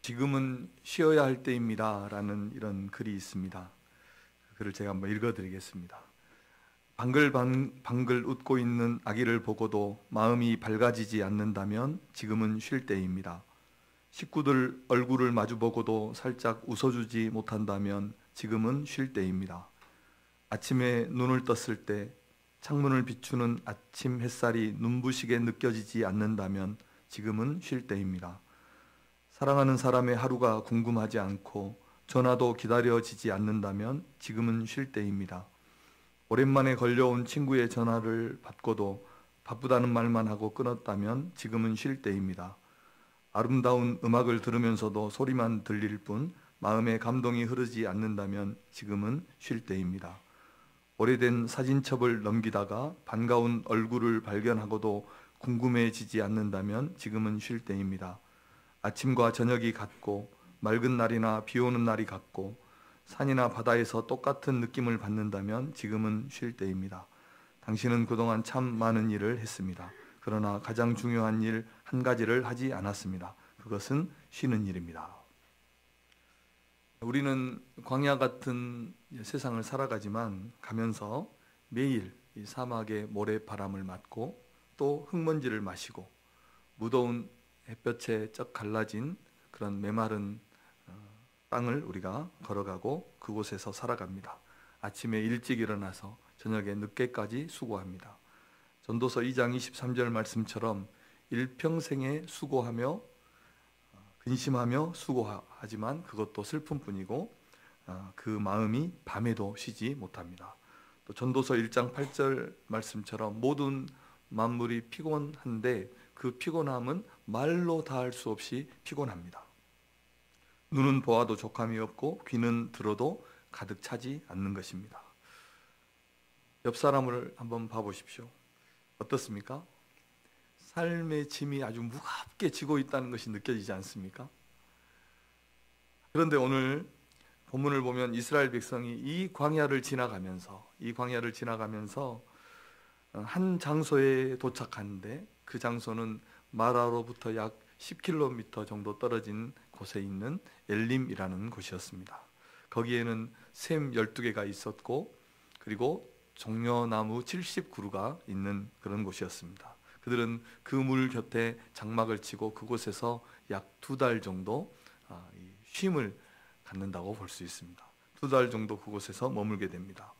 지금은 쉬어야 할 때입니다 라는 이런 글이 있습니다. 그 글을 제가 한번 읽어드리겠습니다. 방글방글 웃고 있는 아기를 보고도 마음이 밝아지지 않는다면 지금은 쉴 때입니다. 식구들 얼굴을 마주보고도 살짝 웃어주지 못한다면 지금은 쉴 때입니다. 아침에 눈을 떴을 때 창문을 비추는 아침 햇살이 눈부시게 느껴지지 않는다면 지금은 쉴 때입니다. 사랑하는 사람의 하루가 궁금하지 않고 전화도 기다려지지 않는다면 지금은 쉴 때입니다. 오랜만에 걸려온 친구의 전화를 받고도 바쁘다는 말만 하고 끊었다면 지금은 쉴 때입니다. 아름다운 음악을 들으면서도 소리만 들릴 뿐 마음에 감동이 흐르지 않는다면 지금은 쉴 때입니다. 오래된 사진첩을 넘기다가 반가운 얼굴을 발견하고도 궁금해지지 않는다면 지금은 쉴 때입니다. 아침과 저녁이 같고 맑은 날이나 비 오는 날이 같고 산이나 바다에서 똑같은 느낌을 받는다면 지금은 쉴 때입니다. 당신은 그동안 참 많은 일을 했습니다. 그러나 가장 중요한 일 한 가지를 하지 않았습니다. 그것은 쉬는 일입니다. 우리는 광야 같은 세상을 살아가지만 가면서 매일 이 사막의 모래바람을 맞고 또 흙먼지를 마시고 무더운 햇볕에 쩍 갈라진 그런 메마른 땅을 우리가 걸어가고 그곳에서 살아갑니다. 아침에 일찍 일어나서 저녁에 늦게까지 수고합니다. 전도서 2장 23절 말씀처럼 일평생에 수고하며 근심하며 수고하지만 그것도 슬픔뿐이고 그 마음이 밤에도 쉬지 못합니다. 또 전도서 1장 8절 말씀처럼 모든 만물이 피곤한데 그 피곤함은 말로 다할 수 없이 피곤합니다. 눈은 보아도 족함이 없고 귀는 들어도 가득 차지 않는 것입니다. 옆 사람을 한번 봐보십시오. 어떻습니까? 삶의 짐이 아주 무겁게 지고 있다는 것이 느껴지지 않습니까? 그런데 오늘 본문을 보면 이스라엘 백성이 이 광야를 지나가면서 한 장소에 도착하는데 그 장소는 마라로부터 약 10km 정도 떨어진 곳에 있는 엘림이라는 곳이었습니다. 거기에는 샘 12개가 있었고 그리고 종려나무 70그루가 있는 그런 곳이었습니다. 그들은 그 물 곁에 장막을 치고 그곳에서 약 2달 정도 쉼을 갖는다고 볼 수 있습니다. 2달 정도 그곳에서 머물게 됩니다.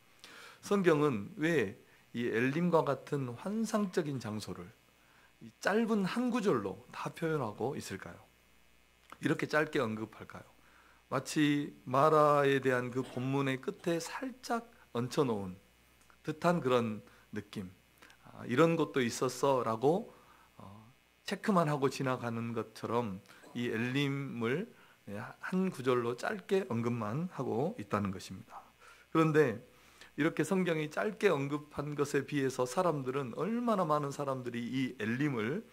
성경은 왜 이 엘림과 같은 환상적인 장소를 이 짧은 한 구절로 다 표현하고 있을까요? 이렇게 짧게 언급할까요? 마치 마라에 대한 그 본문의 끝에 살짝 얹혀놓은 듯한 그런 느낌, 이런 것도 있었어 라고 체크만 하고 지나가는 것처럼 이 엘림을 한 구절로 짧게 언급만 하고 있다는 것입니다. 그런데 이렇게 성경이 짧게 언급한 것에 비해서 사람들은 얼마나 많은 사람들이 이 엘림을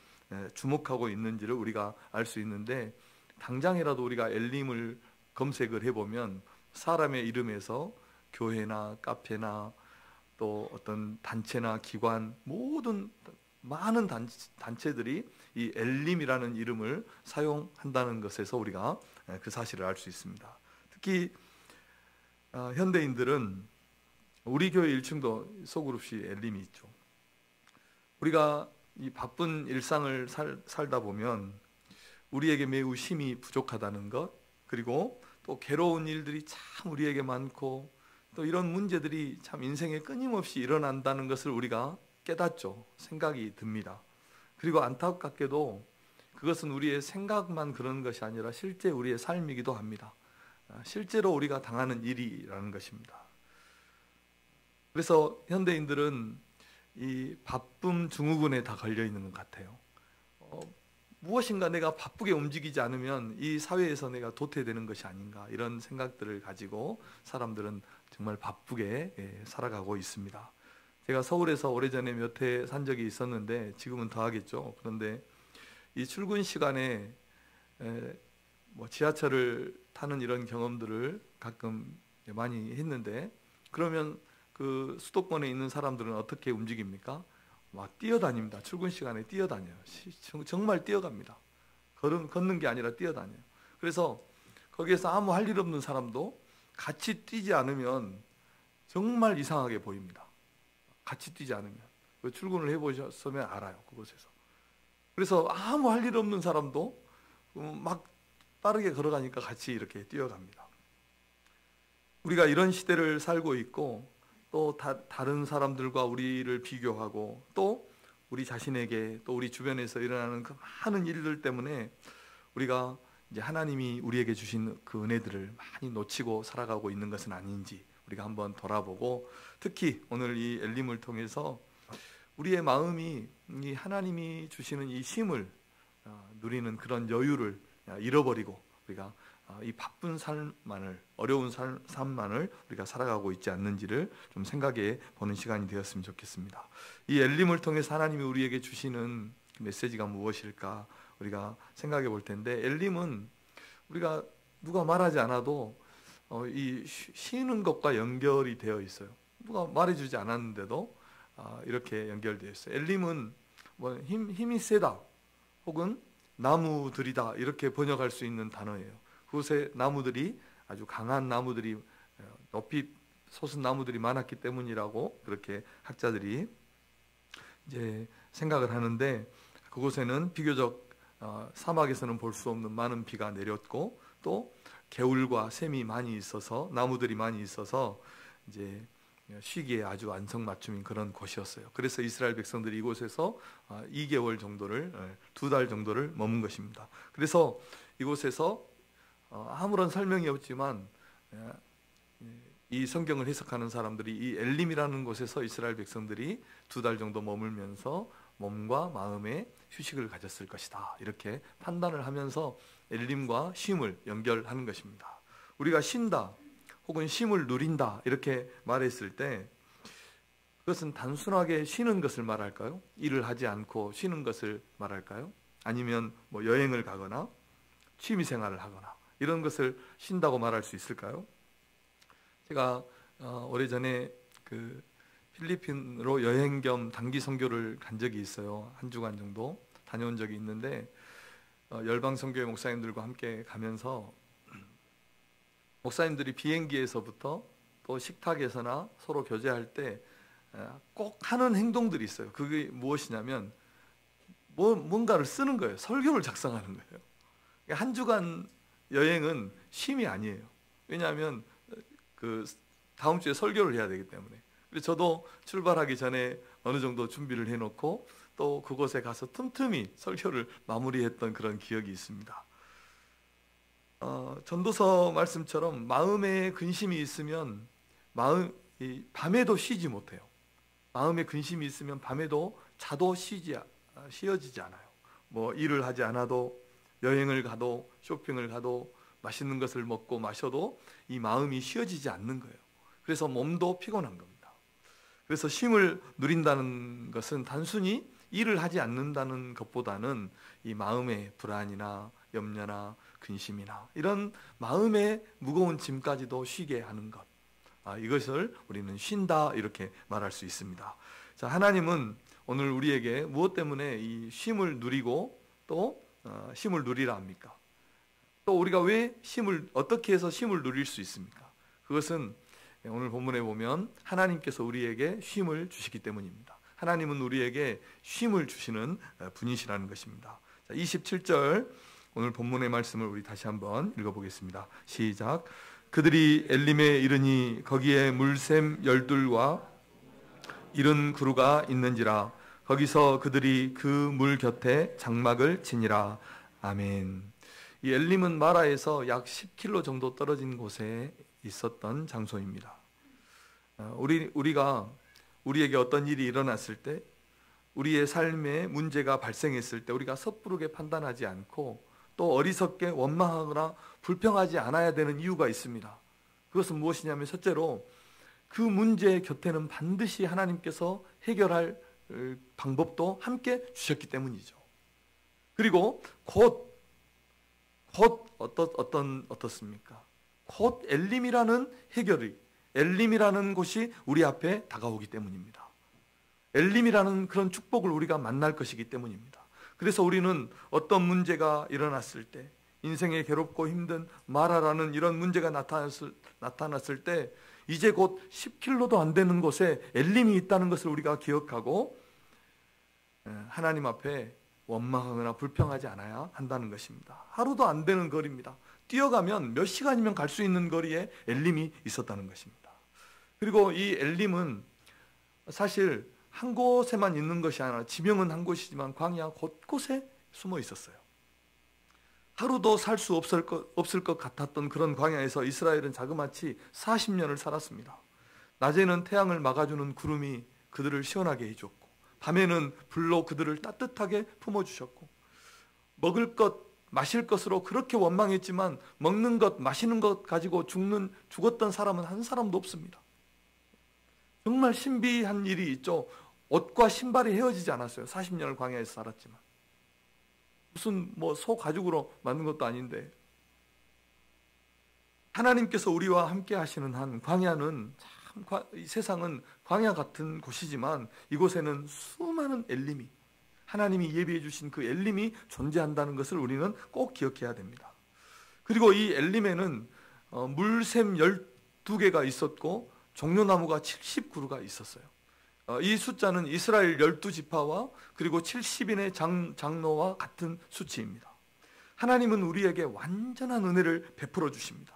주목하고 있는지를 우리가 알 수 있는데, 당장이라도 우리가 엘림을 검색을 해보면 사람의 이름에서 교회나 카페나 또 어떤 단체나 기관, 모든 많은 단체들이 이 엘림이라는 이름을 사용한다는 것에서 우리가 그 사실을 알 수 있습니다. 특히 현대인들은 우리 교회 1층도 소그룹시 엘림이 있죠. 우리가 이 바쁜 일상을 살다 보면 우리에게 매우 힘이 부족하다는 것, 그리고 또 괴로운 일들이 참 우리에게 많고 또 이런 문제들이 참 인생에 끊임없이 일어난다는 것을 우리가 깨닫죠. 생각이 듭니다. 그리고 안타깝게도 그것은 우리의 생각만 그런 것이 아니라 실제 우리의 삶이기도 합니다. 실제로 우리가 당하는 일이라는 것입니다. 그래서 현대인들은 이 바쁨 증후군에 다 걸려 있는 것 같아요. 무엇인가 내가 바쁘게 움직이지 않으면 이 사회에서 내가 도태되는 것이 아닌가, 이런 생각들을 가지고 사람들은 정말 바쁘게 살아가고 있습니다. 제가 서울에서 오래전에 몇 해 산 적이 있었는데 지금은 더 하겠죠. 그런데 이 출근 시간에 지하철을 타는 이런 경험들을 가끔 많이 했는데, 그러면 그 수도권에 있는 사람들은 어떻게 움직입니까? 막 뛰어다닙니다. 출근 시간에 뛰어다녀요. 정말 뛰어갑니다. 걷는 게 아니라 뛰어다녀요. 그래서 거기에서 아무 할 일 없는 사람도 같이 뛰지 않으면 정말 이상하게 보입니다. 같이 뛰지 않으면. 출근을 해보셨으면 알아요, 그곳에서. 그래서 아무 할 일 없는 사람도 막 빠르게 걸어가니까 같이 이렇게 뛰어갑니다. 우리가 이런 시대를 살고 있고, 또 다른 사람들과 우리를 비교하고, 또 우리 자신에게, 또 우리 주변에서 일어나는 그 많은 일들 때문에 우리가 이제 하나님이 우리에게 주신 그 은혜들을 많이 놓치고 살아가고 있는 것은 아닌지 우리가 한번 돌아보고, 특히 오늘 이 엘림을 통해서 우리의 마음이 이 하나님이 주시는 이 쉼을 누리는 그런 여유를 잃어버리고 우리가 이 바쁜 삶만을, 어려운 삶만을 우리가 살아가고 있지 않는지를 좀 생각해 보는 시간이 되었으면 좋겠습니다. 이 엘림을 통해서 하나님이 우리에게 주시는 메시지가 무엇일까 우리가 생각해 볼 텐데, 엘림은 우리가 누가 말하지 않아도 이 쉬는 것과 연결이 되어 있어요. 누가 말해주지 않았는데도 이렇게 연결되어 있어요. 엘림은 뭐 힘이 세다 혹은 나무들이다 이렇게 번역할 수 있는 단어예요. 그곳에 나무들이 아주 강한 나무들이, 높이 솟은 나무들이 많았기 때문이라고 그렇게 학자들이 이제 생각을 하는데, 그곳에는 비교적 사막에서는 볼 수 없는 많은 비가 내렸고, 또 개울과 샘이 많이 있어서, 나무들이 많이 있어서 이제 쉬기에 아주 안성맞춤인 그런 곳이었어요. 그래서 이스라엘 백성들이 이곳에서 2개월 정도를, 2달 정도를 머문 것입니다. 그래서 이곳에서 아무런 설명이 없지만 이 성경을 해석하는 사람들이 이 엘림이라는 곳에서 이스라엘 백성들이 2달 정도 머물면서 몸과 마음의 휴식을 가졌을 것이다, 이렇게 판단을 하면서 엘림과 쉼을 연결하는 것입니다. 우리가 쉰다 혹은 쉼을 누린다 이렇게 말했을 때, 그것은 단순하게 쉬는 것을 말할까요? 일을 하지 않고 쉬는 것을 말할까요? 아니면 뭐 여행을 가거나 취미생활을 하거나 이런 것을 쉰다고 말할 수 있을까요? 제가 오래전에 그 필리핀으로 여행 겸 단기 선교를 간 적이 있어요. 한 주간 정도 다녀온 적이 있는데, 열방선교회 목사님들과 함께 가면서 목사님들이 비행기에서부터 또 식탁에서나 서로 교제할 때 꼭 하는 행동들이 있어요. 그게 무엇이냐면 뭔가를 쓰는 거예요. 설교를 작성하는 거예요. 한 주간 여행은 쉼이 아니에요. 왜냐하면 그 다음 주에 설교를 해야 되기 때문에. 그래서 저도 출발하기 전에 어느 정도 준비를 해놓고 또 그곳에 가서 틈틈이 설교를 마무리했던 그런 기억이 있습니다. 전도서 말씀처럼 마음에 근심이 있으면 밤에도 쉬지 못해요. 마음에 근심이 있으면 밤에도 자도 쉬어지지 않아요. 뭐 일을 하지 않아도, 여행을 가도, 쇼핑을 가도, 맛있는 것을 먹고 마셔도 이 마음이 쉬어지지 않는 거예요. 그래서 몸도 피곤한 겁니다. 그래서 쉼을 누린다는 것은 단순히 일을 하지 않는다는 것보다는 이 마음의 불안이나 염려나 근심이나 이런 마음의 무거운 짐까지도 쉬게 하는 것, 이것을 우리는 쉰다 이렇게 말할 수 있습니다. 자, 하나님은 오늘 우리에게 무엇 때문에 이 쉼을 누리고 또 쉼을 누리라 합니까? 또 우리가 왜 어떻게 해서 쉼을 누릴 수 있습니까? 그것은 오늘 본문에 보면 하나님께서 우리에게 쉼을 주시기 때문입니다. 하나님은 우리에게 쉼을 주시는 분이시라는 것입니다. 자, 27절 오늘 본문의 말씀을 우리 다시 한번 읽어보겠습니다. 시작. 그들이 엘림에 이르니 거기에 물샘 12과 이른 구루가 있는지라. 거기서 그들이 그 물 곁에 장막을 치니라. 아멘. 이 엘림은 마라에서 약 10km 정도 떨어진 곳에 있었던 장소입니다. 우리가 우리에게 어떤 일이 일어났을 때, 우리의 삶에 문제가 발생했을 때 우리가 섣부르게 판단하지 않고 또 어리석게 원망하거나 불평하지 않아야 되는 이유가 있습니다. 그것은 무엇이냐면, 첫째로 그 문제 곁에는 반드시 하나님께서 해결할 방법도 함께 주셨기 때문이죠. 그리고 곧 어떻습니까? 곧 엘림이라는 엘림이라는 곳이 우리 앞에 다가오기 때문입니다. 엘림이라는 그런 축복을 우리가 만날 것이기 때문입니다. 그래서 우리는 어떤 문제가 일어났을 때, 인생에 괴롭고 힘든 마라라는 이런 문제가 나타났을 때 이제 곧 10km도 안 되는 곳에 엘림이 있다는 것을 우리가 기억하고 하나님 앞에 원망하거나 불평하지 않아야 한다는 것입니다. 하루도 안 되는 거리입니다. 뛰어가면 몇 시간이면 갈 수 있는 거리에 엘림이 있었다는 것입니다. 그리고 이 엘림은 사실 한 곳에만 있는 것이 아니라 지명은 한 곳이지만 광야 곳곳에 숨어 있었어요. 하루도 살 수 없을 것 같았던 그런 광야에서 이스라엘은 자그마치 40년을 살았습니다. 낮에는 태양을 막아주는 구름이 그들을 시원하게 해줬고, 밤에는 불로 그들을 따뜻하게 품어주셨고, 먹을 것, 마실 것으로 그렇게 원망했지만 먹는 것, 마시는 것 가지고 죽었던 사람은 한 사람도 없습니다. 정말 신비한 일이 있죠. 옷과 신발이 헤어지지 않았어요. 40년을 광야에서 살았지만. 무슨 소 가죽으로 만든 것도 아닌데, 하나님께서 우리와 함께 하시는 한 광야는 이 세상은 광야 같은 곳이지만 이곳에는 수많은 엘림이, 하나님이 예비해 주신 그 엘림이 존재한다는 것을 우리는 꼭 기억해야 됩니다. 그리고 이 엘림에는 물샘 12개가 있었고 종려나무가 70그루가 있었어요. 이 숫자는 이스라엘 12지파와 그리고 70인의 장로와 같은 수치입니다. 하나님은 우리에게 완전한 은혜를 베풀어 주십니다.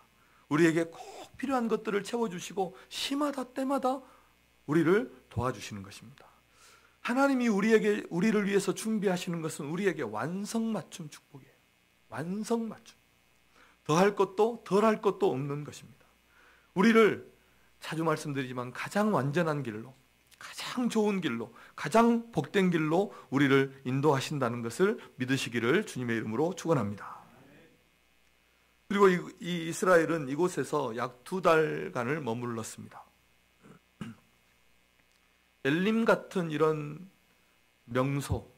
우리에게 꼭 필요한 것들을 채워주시고 시마다 때마다 우리를 도와주시는 것입니다. 하나님이 우리를 위해서 준비하시는 것은 우리에게 완성맞춤 축복이에요. 완성맞춤. 더할 것도 덜할 것도 없는 것입니다. 우리를 자주 말씀드리지만 가장 완전한 길로, 가장 좋은 길로, 가장 복된 길로 우리를 인도하신다는 것을 믿으시기를 주님의 이름으로 축원합니다. 그리고 이 이스라엘은 이곳에서 약 2달간을 머물렀습니다. 엘림 같은 이런 명소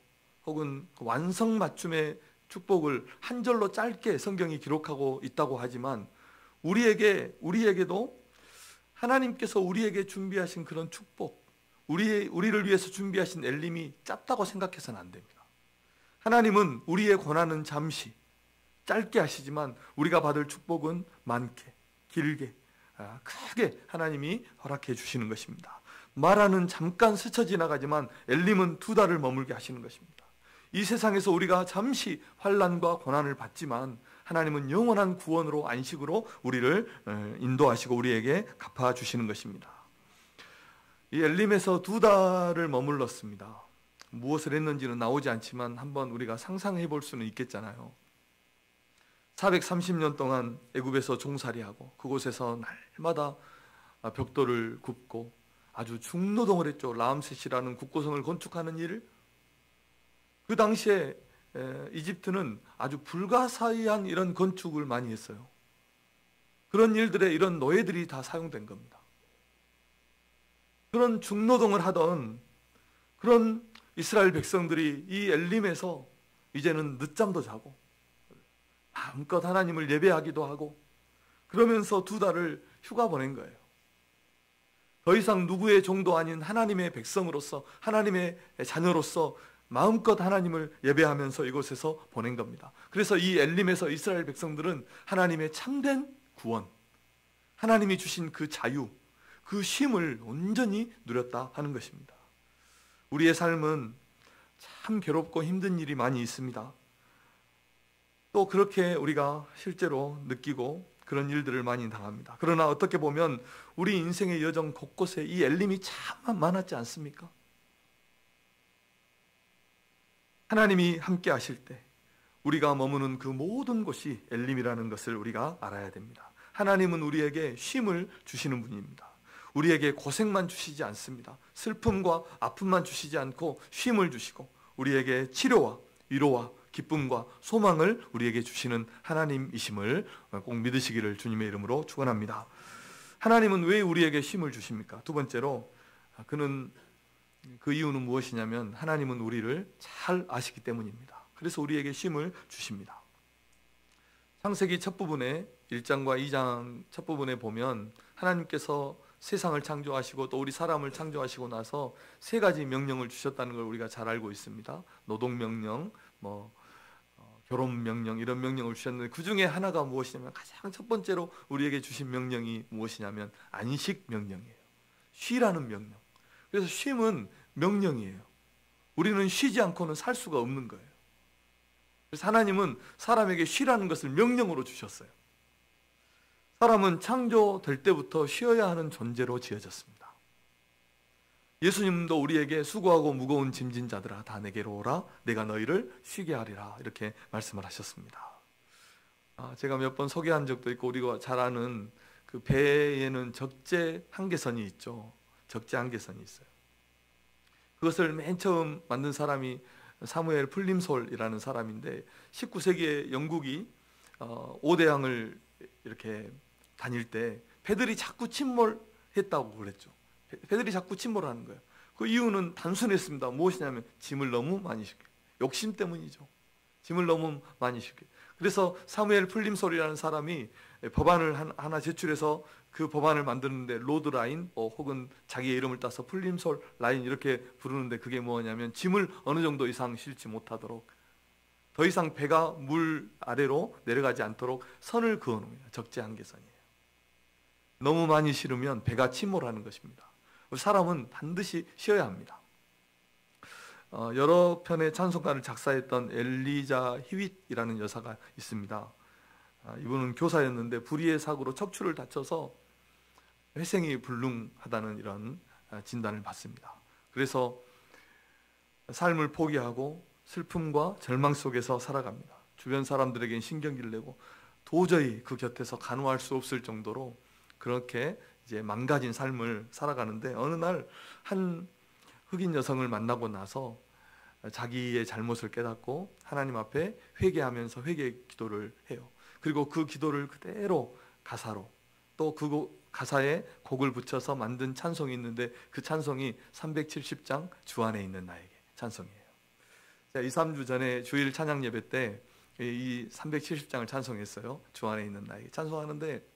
혹은 완성맞춤의 축복을 한 절로 짧게 성경이 기록하고 있다고 하지만 우리에게도 하나님께서 우리에게 준비하신 그런 축복, 우리를 위해서 준비하신 엘림이 짧다고 생각해서는 안 됩니다. 하나님은 우리의 고난은 잠시 짧게 하시지만 우리가 받을 축복은 많게, 길게, 크게 하나님이 허락해 주시는 것입니다. 마라는 잠깐 스쳐 지나가지만 엘림은 2달을 머물게 하시는 것입니다. 이 세상에서 우리가 잠시 환난과 고난을 받지만 하나님은 영원한 구원으로, 안식으로 우리를 인도하시고 우리에게 갚아주시는 것입니다. 이 엘림에서 2달을 머물렀습니다. 무엇을 했는지는 나오지 않지만 한번 우리가 상상해 볼 수는 있겠잖아요. 430년 동안 애굽에서 종살이하고 그곳에서 날마다 벽돌을 굽고 아주 중노동을 했죠. 라암셋이라는 국고성을 건축하는 일. 그 당시에 이집트는 아주 불가사의한 이런 건축을 많이 했어요. 그런 일들에 이런 노예들이 다 사용된 겁니다. 그런 중노동을 하던 그런 이스라엘 백성들이 이 엘림에서 이제는 늦잠도 자고 마음껏 하나님을 예배하기도 하고 그러면서 2달을 휴가 보낸 거예요. 더 이상 누구의 종도 아닌 하나님의 백성으로서, 하나님의 자녀로서 마음껏 하나님을 예배하면서 이곳에서 보낸 겁니다. 그래서 이 엘림에서 이스라엘 백성들은 하나님의 참된 구원, 하나님이 주신 그 자유, 그 쉼을 온전히 누렸다 하는 것입니다. 우리의 삶은 참 괴롭고 힘든 일이 많이 있습니다. 또 그렇게 우리가 실제로 느끼고 그런 일들을 많이 당합니다. 그러나 어떻게 보면 우리 인생의 여정 곳곳에 이 엘림이 참 많았지 않습니까? 하나님이 함께 하실 때 우리가 머무는 그 모든 곳이 엘림이라는 것을 우리가 알아야 됩니다. 하나님은 우리에게 쉼을 주시는 분입니다. 우리에게 고생만 주시지 않습니다. 슬픔과 아픔만 주시지 않고 쉼을 주시고 우리에게 치료와 위로와 기쁨과 소망을 우리에게 주시는 하나님이심을 꼭 믿으시기를 주님의 이름으로 축원합니다. 하나님은 왜 우리에게 쉼을 주십니까? 두 번째로 그 이유는 무엇이냐면 하나님은 우리를 잘 아시기 때문입니다. 그래서 우리에게 쉼을 주십니다. 창세기 첫 부분에 1장과 2장 첫 부분에 보면 하나님께서 세상을 창조하시고 또 우리 사람을 창조하시고 나서 3가지 명령을 주셨다는 걸 우리가 잘 알고 있습니다. 노동명령, 결혼 명령, 이런 명령을 주셨는데 그 중에 하나가 무엇이냐면, 가장 첫 번째로 우리에게 주신 명령이 무엇이냐면 안식 명령이에요. 쉬라는 명령. 그래서 쉼은 명령이에요. 우리는 쉬지 않고는 살 수가 없는 거예요. 그래서 하나님은 사람에게 쉬라는 것을 명령으로 주셨어요. 사람은 창조될 때부터 쉬어야 하는 존재로 지어졌습니다. 예수님도 우리에게 수고하고 무거운 짐진 자들아 다 내게로 오라, 내가 너희를 쉬게 하리라, 이렇게 말씀을 하셨습니다. 제가 몇 번 소개한 적도 있고, 우리가 잘 아는 그 배에는 적재 한계선이 있죠. 적재 한계선이 있어요. 그것을 맨 처음 만든 사람이 사무엘 풀림솔이라는 사람인데, 19세기에 영국이 5대양을 이렇게 다닐 때 배들이 자꾸 침몰했다고 그랬죠. 배들이 자꾸 침몰하는 거예요. 그 이유는 단순했습니다. 무엇이냐면 짐을 너무 많이 시켜요. 욕심 때문이죠. 짐을 너무 많이 시켜요. 그래서 사무엘 풀림솔이라는 사람이 법안을 하나 제출해서 그 법안을 만드는데 로드라인 혹은 자기의 이름을 따서 풀림솔 라인 이렇게 부르는데, 그게 뭐냐면 짐을 어느 정도 이상 실지 못하도록, 더 이상 배가 물 아래로 내려가지 않도록 선을 그어놓습니다. 적재 한계선이에요. 너무 많이 실으면 배가 침몰하는 것입니다. 사람은 반드시 쉬어야 합니다. 여러 편의 찬송가를 작사했던 엘리자 히윗이라는 여사가 있습니다. 이분은 교사였는데 불의의 사고로 척추를 다쳐서 회생이 불능하다는 이런 진단을 받습니다. 그래서 삶을 포기하고 슬픔과 절망 속에서 살아갑니다. 주변 사람들에겐 신경질을 내고 도저히 그 곁에서 간호할 수 없을 정도로 그렇게 이제 망가진 삶을 살아가는데, 어느 날 한 흑인 여성을 만나고 나서 자기의 잘못을 깨닫고 하나님 앞에 회개하면서 회개 기도를 해요. 그리고 그 기도를 그대로 가사로, 또 그 가사에 곡을 붙여서 만든 찬송이 있는데, 그 찬송이 370장 주 안에 있는 나에게 찬송이에요. 2, 3주 전에 주일 찬양 예배 때 이 370장을 찬송했어요. 주 안에 있는 나에게 찬송하는데,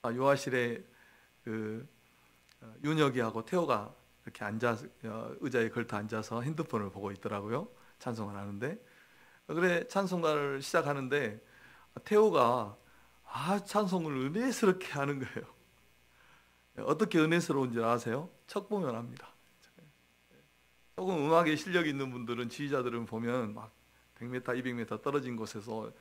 요아실에 그 윤혁이하고 태호가 이렇게 의자에 걸터 앉아서 핸드폰을 보고 있더라고요. 찬송을 하는데, 그래 찬송가를 시작하는데 태호가 찬송을 은혜스럽게 하는 거예요. 어떻게 은혜스러운지 아세요? 척 보면 압니다. 조금 음악에 실력이 있는 분들은, 지휘자들은 보면 막 100m, 200m 떨어진 곳에서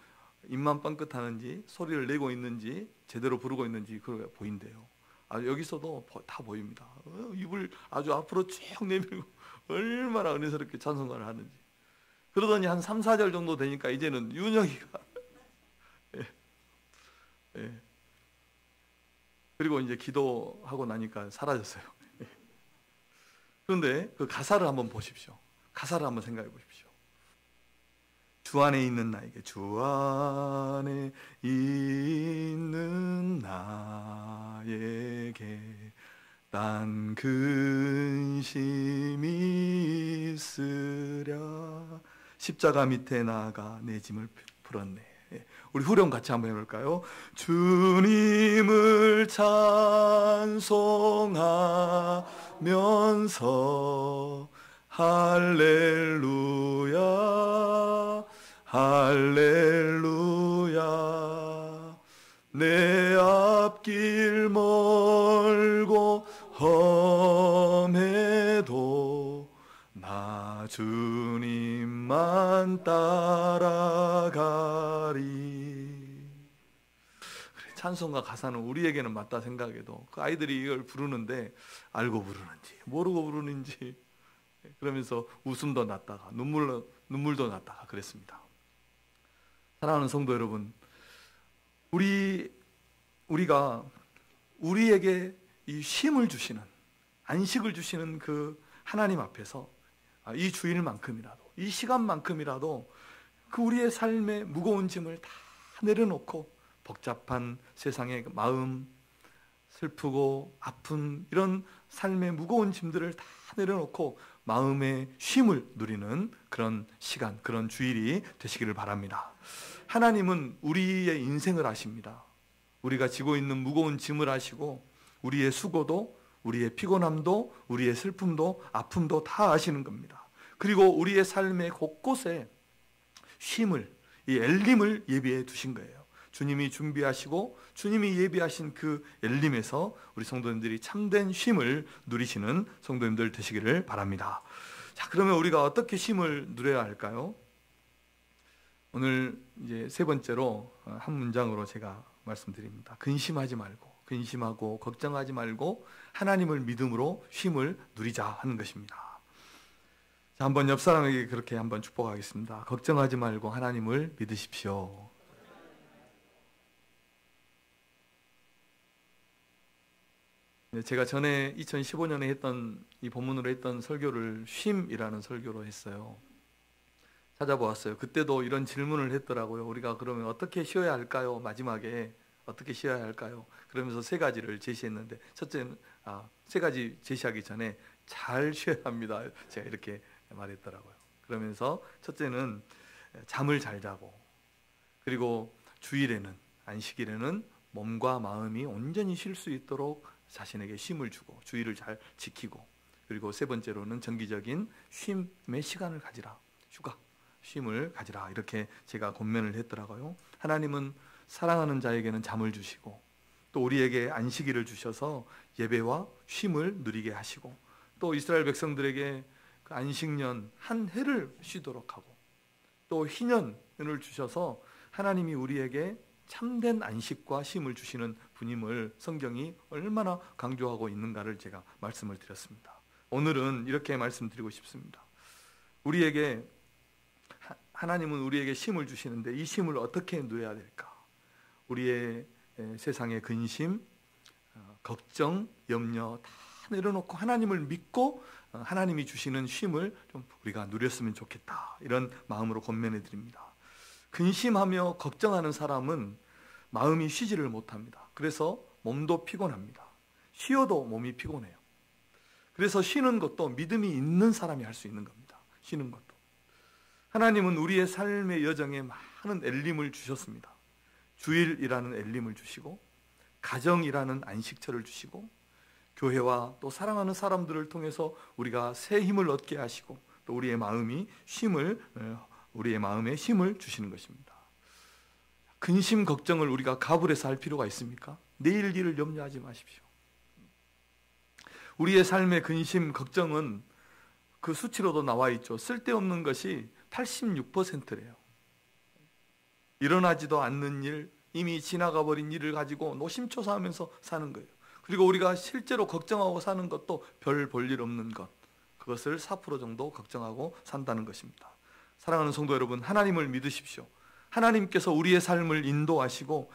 입만 뻥끗하는지 소리를 내고 있는지 제대로 부르고 있는지 그걸 보인대요. 여기서도 다 보입니다. 입을 아주 앞으로 쭉 내밀고 얼마나 은혜스럽게 찬송가를 하는지. 그러더니 한 3, 4절 정도 되니까 이제는 윤혁이가 그리고 이제 기도하고 나니까 사라졌어요. 그런데 그 가사를 한번 보십시오. 가사를 한번 생각해 보십시오. 주 안에 있는 나에게, 주 안에 있는 나에게 딴 근심이 있으랴, 십자가 밑에 나가 내 짐을 풀었네. 우리 후렴 같이 한번 해볼까요? 주님을 찬송하면서 할렐루야 할렐루야, 내 앞길 멀고 험해도 나 주님만 따라가리. 찬송가 가사는 우리에게는 맞다 생각해도 그 아이들이 이걸 부르는데 알고 부르는지 모르고 부르는지, 그러면서 웃음도 났다가 눈물도 났다가 그랬습니다. 사랑하는 성도 여러분, 우리가 우리에게 이 쉼을 주시는, 안식을 주시는 그 하나님 앞에서 이 주일만큼이라도, 이 시간만큼이라도 그 우리의 삶의 무거운 짐을 다 내려놓고, 복잡한 세상의 마음, 슬프고 아픈 이런 삶의 무거운 짐들을 다 내려놓고 마음의 쉼을 누리는 그런 시간, 그런 주일이 되시기를 바랍니다. 하나님은 우리의 인생을 아십니다. 우리가 지고 있는 무거운 짐을 아시고, 우리의 수고도, 우리의 피곤함도, 우리의 슬픔도, 아픔도 다 아시는 겁니다. 그리고 우리의 삶의 곳곳에 쉼을, 이 엘림을 예비해 두신 거예요. 주님이 준비하시고 주님이 예비하신 그 엘림에서 우리 성도님들이 참된 쉼을 누리시는 성도님들 되시기를 바랍니다. 자, 그러면 우리가 어떻게 쉼을 누려야 할까요? 오늘 이제 세 번째로 한 문장으로 제가 말씀드립니다. 근심하지 말고, 근심하고 걱정하지 말고 하나님을 믿음으로 쉼을 누리자 하는 것입니다. 자, 한번 옆 사람에게 그렇게 한번 축복하겠습니다. 걱정하지 말고 하나님을 믿으십시오. 제가 전에 2015년에 했던 이 본문으로 했던 설교를 쉼이라는 설교로 했어요. 찾아보았어요. 그때도 이런 질문을 했더라고요. 우리가 그러면 어떻게 쉬어야 할까요? 마지막에 어떻게 쉬어야 할까요? 그러면서 세 가지를 제시했는데, 첫째는 세 가지 제시하기 전에 잘 쉬어야 합니다. 제가 이렇게 말했더라고요. 그러면서 첫째는 잠을 잘 자고, 그리고 주일에는, 안식일에는 몸과 마음이 온전히 쉴 수 있도록 자신에게 쉼을 주고 주의를 잘 지키고, 그리고 세 번째로는 정기적인 쉼의 시간을 가지라, 휴가, 쉼을 가지라, 이렇게 제가 권면을 했더라고요. 하나님은 사랑하는 자에게는 잠을 주시고 또 우리에게 안식일을 주셔서 예배와 쉼을 누리게 하시고, 또 이스라엘 백성들에게 그 안식년 한 해를 쉬도록 하고, 또 희년을 주셔서 하나님이 우리에게 참된 안식과 쉼을 주시는 분임을 성경이 얼마나 강조하고 있는가를 제가 말씀을 드렸습니다. 오늘은 이렇게 말씀드리고 싶습니다. 우리에게 하나님은 우리에게 쉼을 주시는데 이 쉼을 어떻게 누려야 될까? 우리의 세상의 근심, 걱정, 염려 다 내려놓고 하나님을 믿고 하나님이 주시는 쉼을 좀 우리가 누렸으면 좋겠다, 이런 마음으로 권면해 드립니다. 근심하며 걱정하는 사람은 마음이 쉬지를 못합니다. 그래서 몸도 피곤합니다. 쉬어도 몸이 피곤해요. 그래서 쉬는 것도 믿음이 있는 사람이 할 수 있는 겁니다. 쉬는 것도. 하나님은 우리의 삶의 여정에 많은 엘림을 주셨습니다. 주일이라는 엘림을 주시고, 가정이라는 안식처를 주시고, 교회와 또 사랑하는 사람들을 통해서 우리가 새 힘을 얻게 하시고, 또 우리의 마음에 쉼을 주시는 것입니다. 근심 걱정을 우리가 가불해서 할 필요가 있습니까? 내일 일을 염려하지 마십시오. 우리의 삶의 근심 걱정은 그 수치로도 나와 있죠. 쓸데없는 것이 86%래요. 일어나지도 않는 일, 이미 지나가 버린 일을 가지고 노심초사하면서 사는 거예요. 그리고 우리가 실제로 걱정하고 사는 것도 별 볼 일 없는 것, 그것을 4% 정도 걱정하고 산다는 것입니다. 사랑하는 성도 여러분, 하나님을 믿으십시오. 하나님께서 우리의 삶을 인도하시고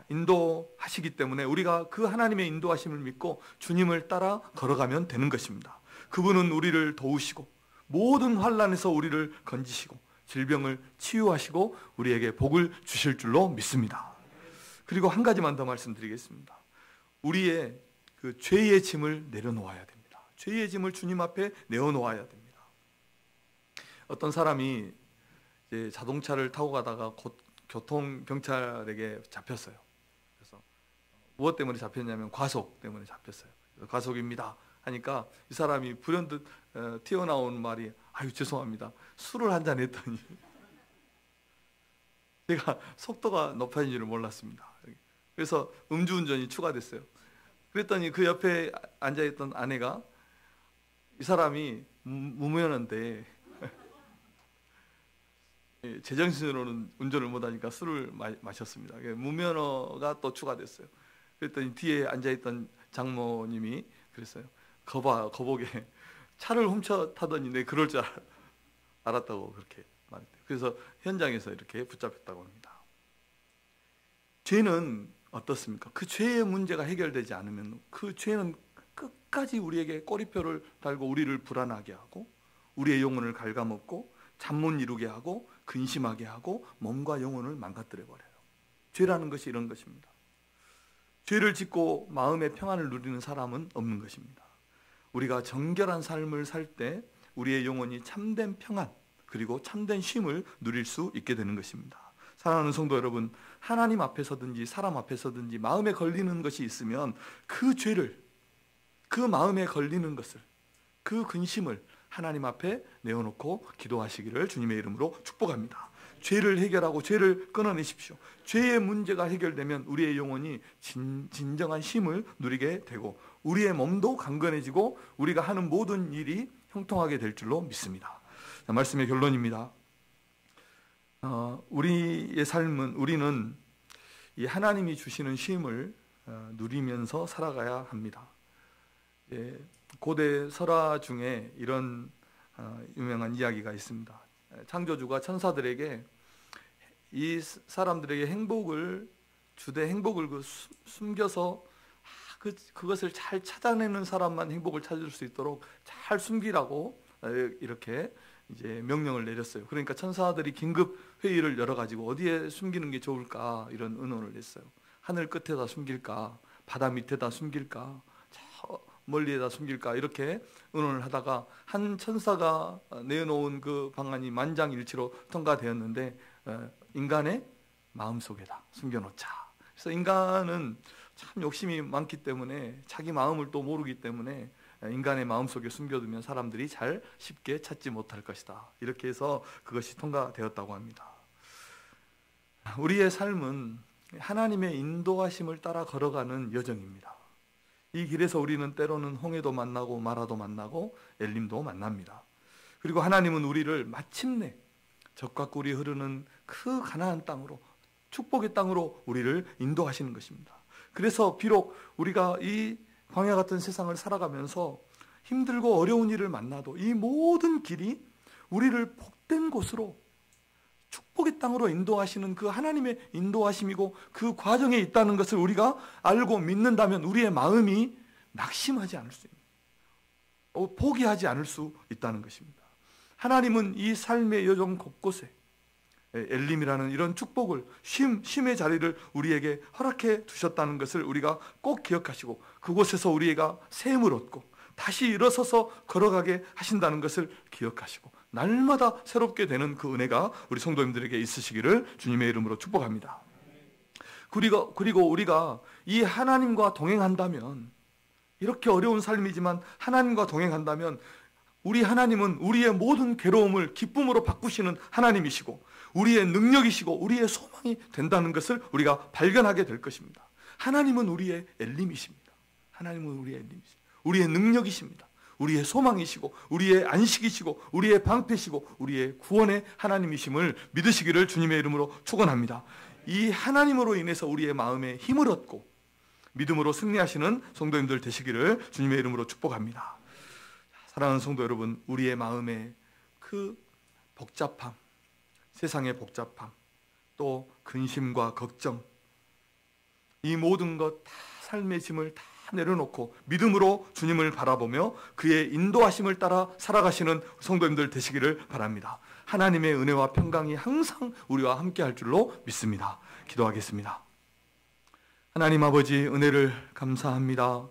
인도하시기 때문에 우리가 그 하나님의 인도하심을 믿고 주님을 따라 걸어가면 되는 것입니다. 그분은 우리를 도우시고 모든 환난에서 우리를 건지시고 질병을 치유하시고 우리에게 복을 주실 줄로 믿습니다. 그리고 한 가지만 더 말씀드리겠습니다. 우리의 그 죄의 짐을 내려놓아야 됩니다. 죄의 짐을 주님 앞에 내어놓아야 됩니다. 어떤 사람이 이제 자동차를 타고 가다가 교통경찰에게 잡혔어요. 그래서 무엇 때문에 잡혔냐면 과속 때문에 잡혔어요. 과속입니다 하니까 이 사람이 불현듯 튀어나온 말이, 아유 죄송합니다, 술을 한잔 했더니 제가 속도가 높아진 줄을 몰랐습니다. 그래서 음주운전이 추가됐어요. 그랬더니 그 옆에 앉아있던 아내가, 이 사람이 무면허인데 제정신으로는 운전을 못하니까 술을 마셨습니다. 무면허가 또 추가됐어요. 그랬더니 뒤에 앉아있던 장모님이 그랬어요. 거보게 차를 훔쳐 타더니 내 그럴 줄 알았다고 그렇게 말했대요. 그래서 현장에서 이렇게 붙잡혔다고 합니다. 죄는 어떻습니까? 그 죄의 문제가 해결되지 않으면 그 죄는 끝까지 우리에게 꼬리표를 달고 우리를 불안하게 하고 우리의 영혼을 갉아먹고 잠 못 이루게 하고 근심하게 하고 몸과 영혼을 망가뜨려 버려요. 죄라는 것이 이런 것입니다. 죄를 짓고 마음의 평안을 누리는 사람은 없는 것입니다. 우리가 정결한 삶을 살 때 우리의 영혼이 참된 평안 그리고 참된 쉼을 누릴 수 있게 되는 것입니다. 사랑하는 성도 여러분, 하나님 앞에서든지 사람 앞에서든지 마음에 걸리는 것이 있으면 그 죄를, 그 마음에 걸리는 것을, 그 근심을 하나님 앞에 내어놓고 기도하시기를 주님의 이름으로 축복합니다. 죄를 해결하고 죄를 끊어내십시오. 죄의 문제가 해결되면 우리의 영혼이 진정한 쉼을 누리게 되고 우리의 몸도 강건해지고 우리가 하는 모든 일이 형통하게 될 줄로 믿습니다. 자, 말씀의 결론입니다. 우리의 삶은, 우리는 이 하나님이 주시는 쉼을 누리면서 살아가야 합니다. 고대 설화 중에 이런 유명한 이야기가 있습니다. 창조주가 천사들에게 이 사람들에게 행복을 주되 행복을 숨겨서 그것을 잘 찾아내는 사람만 행복을 찾을 수 있도록 잘 숨기라고 이렇게 이제 명령을 내렸어요. 그러니까 천사들이 긴급 회의를 열어가지고 어디에 숨기는 게 좋을까 이런 의논을 했어요. 하늘 끝에다 숨길까, 바다 밑에다 숨길까, 저 멀리에다 숨길까 이렇게 의논을 하다가 한 천사가 내놓은 그 방안이 만장일치로 통과되었는데 인간의 마음속에다 숨겨놓자. 그래서 인간은 참 욕심이 많기 때문에 자기 마음을 또 모르기 때문에 인간의 마음속에 숨겨두면 사람들이 잘 쉽게 찾지 못할 것이다. 이렇게 해서 그것이 통과되었다고 합니다. 우리의 삶은 하나님의 인도하심을 따라 걸어가는 여정입니다. 이 길에서 우리는 때로는 홍해도 만나고 마라도 만나고 엘림도 만납니다. 그리고 하나님은 우리를 마침내 적과 꿀이 흐르는 그 가나안 땅으로, 축복의 땅으로 우리를 인도하시는 것입니다. 그래서 비록 우리가 이 광야 같은 세상을 살아가면서 힘들고 어려운 일을 만나도 이 모든 길이 우리를 복된 곳으로, 축복의 땅으로 인도하시는 그 하나님의 인도하심이고 그 과정에 있다는 것을 우리가 알고 믿는다면 우리의 마음이 낙심하지 않을 수 있는, 포기하지 않을 수 있다는 것입니다. 하나님은 이 삶의 여정 곳곳에 엘림이라는 이런 축복을, 쉼의 자리를 우리에게 허락해 두셨다는 것을 우리가 꼭 기억하시고 그곳에서 우리가 샘을 얻고 다시 일어서서 걸어가게 하신다는 것을 기억하시고 날마다 새롭게 되는 그 은혜가 우리 성도님들에게 있으시기를 주님의 이름으로 축복합니다. 그리고 우리가 이 하나님과 동행한다면, 이렇게 어려운 삶이지만 하나님과 동행한다면 우리 하나님은 우리의 모든 괴로움을 기쁨으로 바꾸시는 하나님이시고 우리의 능력이시고 우리의 소망이 된다는 것을 우리가 발견하게 될 것입니다. 하나님은 우리의 엘림이십니다. 하나님은 우리의 엘림이십니다. 우리의 능력이십니다. 우리의 소망이시고 우리의 안식이시고 우리의 방패시고 우리의 구원의 하나님이심을 믿으시기를 주님의 이름으로 축원합니다. 이 하나님으로 인해서 우리의 마음에 힘을 얻고 믿음으로 승리하시는 성도님들 되시기를 주님의 이름으로 축복합니다. 사랑하는 성도 여러분, 우리의 마음에 그 복잡함, 세상의 복잡함, 또 근심과 걱정, 이 모든 것 다 삶의 짐을 다 내려놓고 믿음으로 주님을 바라보며 그의 인도하심을 따라 살아가시는 성도님들 되시기를 바랍니다. 하나님의 은혜와 평강이 항상 우리와 함께 할 줄로 믿습니다. 기도하겠습니다. 하나님 아버지, 은혜를 감사합니다.